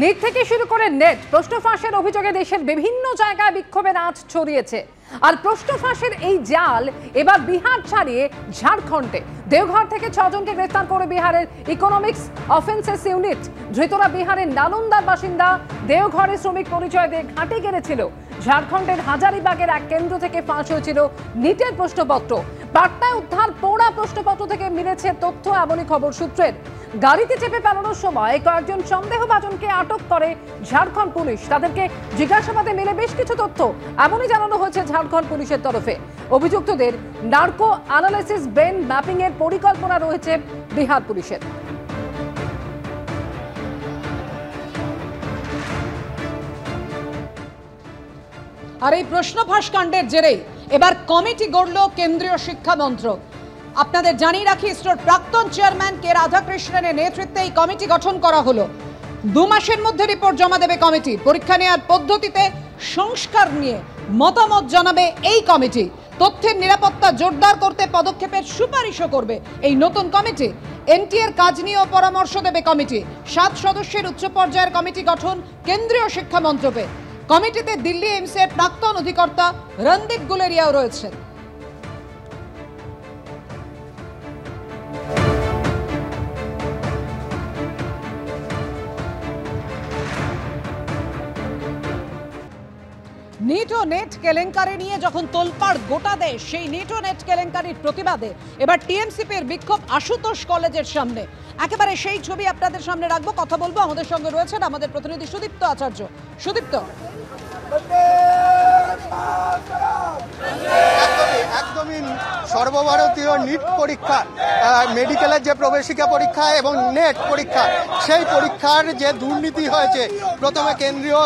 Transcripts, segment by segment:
NEET থেকে শুরু করে নেট প্রশ্ন ফাঁসের অভিযোগে দেশের বিভিন্ন জায়গায় বিক্ষোভের আঁচ ছড়িয়েছে। আর প্রশ্ন ফাঁসের এই জাল এবার বিহার ছাড়িয়ে ঝাড়খণ্ডে। দেওঘর থেকে 6 জনকে গ্রেফতার করে বিহারের ইকোনমিক্স অফেন্সেস ইউনিট। ধৃতরা বিহারের নালন্দার বাসিন্দা, দেওঘরে শ্রমিক পরিচয় দিয়ে ঘাঁটি গেড়েছিল। ঝাড়খণ্ডের হাজারিবাগের এক কেন্দ্র থেকে ফাঁস হয়েছিল নিটের প্রশ্নপত্র। পাটনায় উদ্ধার পোড়া প্রশ্নপত্র থেকে মিলেছে তথ্য, এমনই খবর সূত্রের। গাড়িতে চেপে পালানোর সময় কয়েকজন সন্দেহভাজনকে আটক করে ঝাড়খণ্ড পুলিশ। তাদেরকে জিজ্ঞাসাবাদে মিলে বেশ কিছু তথ্য, এমনই জানানো হয়েছে ঝাড়খণ্ড পুলিশের তরফে। অভিযুক্তদের নার্কো অ্যানালাইসিস ব্রেন ম্যাপিং এর পরিকল্পনা রয়েছে বিহার পুলিশের। আর এই প্রশ্ন ফাঁস কাণ্ডের জেরে এবার কমিটি গড়ল কেন্দ্রীয় শিক্ষা মন্ত্রক। আপনাদের জানিয়ে রাখি, ইসরোর প্রাক্তন চেয়ারম্যান কে রাধাকৃষ্ণনের নেতৃত্বে এই কমিটি গঠন করা হলো। 2 মাসের মধ্যে রিপোর্ট জমা দেবে কমিটি। পরীক্ষা নেওয়ার পদ্ধতিতে সংস্কার নিয়ে মতামত জানাবে এই কমিটি। তথ্যের নিরাপত্তা জোরদার করতে পদক্ষেপের সুপারিশও করবে এই নতুন কমিটি। এনটিএর কাজ নিয়েও পরামর্শ দেবে কমিটি। 7 সদস্যের উচ্চ পর্যায়ের কমিটি গঠন কেন্দ্রীয় শিক্ষা মন্ত্রকে। কমিটিতে দিল্লি এইমসের প্রাক্তন অধিকর্তা রণদীপ গুলেরিয়াও রয়েছেন। নিট ও নেট কেলেঙ্কারি নিয়ে যখন তোলপাড় গোটা দেশ, সেই নিট ও নেট কেলেঙ্কারির প্রতিবাদে এবার টিএমসিপির বিক্ষোভ আশুতোষ কলেজের সামনে। একেবারে সেই ছবি আপনাদের সামনে রাখবো, কথা বলবো। আমাদের সঙ্গে রয়েছেন আমাদের প্রতিনিধি সুদীপ্ত আচার্য। সুদীপ্ত, একদমই সর্বভারতীয় নিট পরীক্ষা, মেডিকেলের যে প্রবেশিকা পরীক্ষা এবং নেট পরীক্ষা, সেই পরীক্ষার যে দুর্নীতি হয়েছে, প্রথমে কেন্দ্রীয়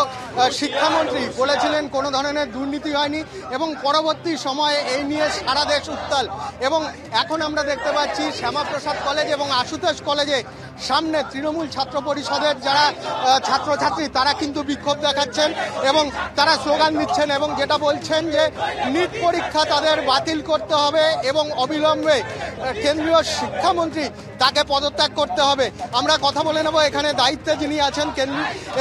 শিক্ষামন্ত্রী বলেছিলেন কোনো ধরনের দুর্নীতি হয়নি এবং পরবর্তী সময়ে এই নিয়ে সারা দেশ উত্তাল। এবং এখন আমরা দেখতে পাচ্ছি শ্যামাপ্রসাদ কলেজ এবং আশুতোষ কলেজে সামনে তৃণমূল ছাত্র পরিষদের যারা ছাত্রছাত্রী, তারা কিন্তু বিক্ষোভ দেখাচ্ছেন এবং তারা স্লোগান দিচ্ছেন এবং যেটা বলছেন যে নিট পরীক্ষা তাদের বাতিল করতে হবে এবং অবিলম্বে কেন্দ্রীয় শিক্ষামন্ত্রী তাকে পদত্যাগ করতে হবে। আমরা কথা বলে নেব এখানে দায়িত্বে যিনি আছেন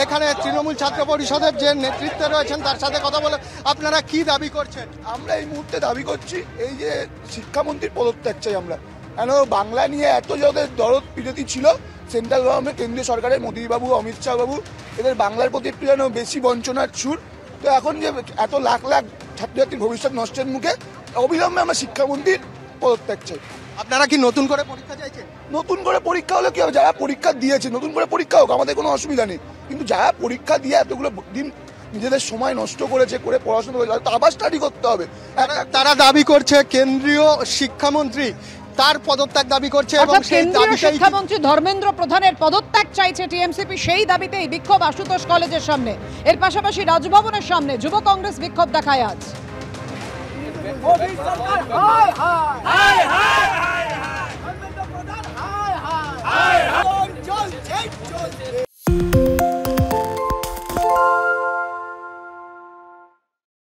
এখানে তৃণমূল ছাত্র পরিষদের যে নেতৃত্বে রয়েছেন, তার সাথে কথা বলে। আপনারা কি দাবি করছেন? আমরা এই মুহূর্তে দাবি করছি এই যে শিক্ষামন্ত্রীর পদত্যাগ চাই আমরা। কেন বাংলা নিয়ে এত যাদের দরদ বিরতি ছিল সেন্ট্রাল গভর্নমেন্ট, কেন্দ্রীয় সরকারের মোদীবাবু, অমিত শাহ বাবু, এদের বাংলার প্রতি একটু যেন বেশি বঞ্চনার সুর। তো এখন যে এত লাখ লাখ ছাত্রছাত্রীর ভবিষ্যৎ নষ্টের মুখে, অবিলম্বে আমরা শিক্ষামন্ত্রীর পদত্যাগ চাই। আপনারা কি নতুন করে পরীক্ষা চাইছেন? নতুন করে পরীক্ষা হলে কি হবে? যারা পরীক্ষা দিয়েছে নতুন করে পরীক্ষা হোক, আমাদের কোনো অসুবিধা নেই। কিন্তু যারা পরীক্ষা দিয়ে এতগুলো দিন নিজেদের সময় নষ্ট করেছে, করে পড়াশোনা করে, আবার স্টাডি করতে হবে। তারা দাবি করছে কেন্দ্রীয় শিক্ষামন্ত্রী তার পদত্যাগ দাবি করছে এবং কেন্দ্রীয় শিক্ষামন্ত্রী ধর্মেন্দ্র প্রধানের পদত্যাগ চাইছে টিএমসিপি। সেই দাবিতেই বিক্ষোভ আশুতোষ কলেজের সামনে। এর পাশাপাশি রাজভবনের সামনে যুব কংগ্রেস বিক্ষোভ দেখায় আজ।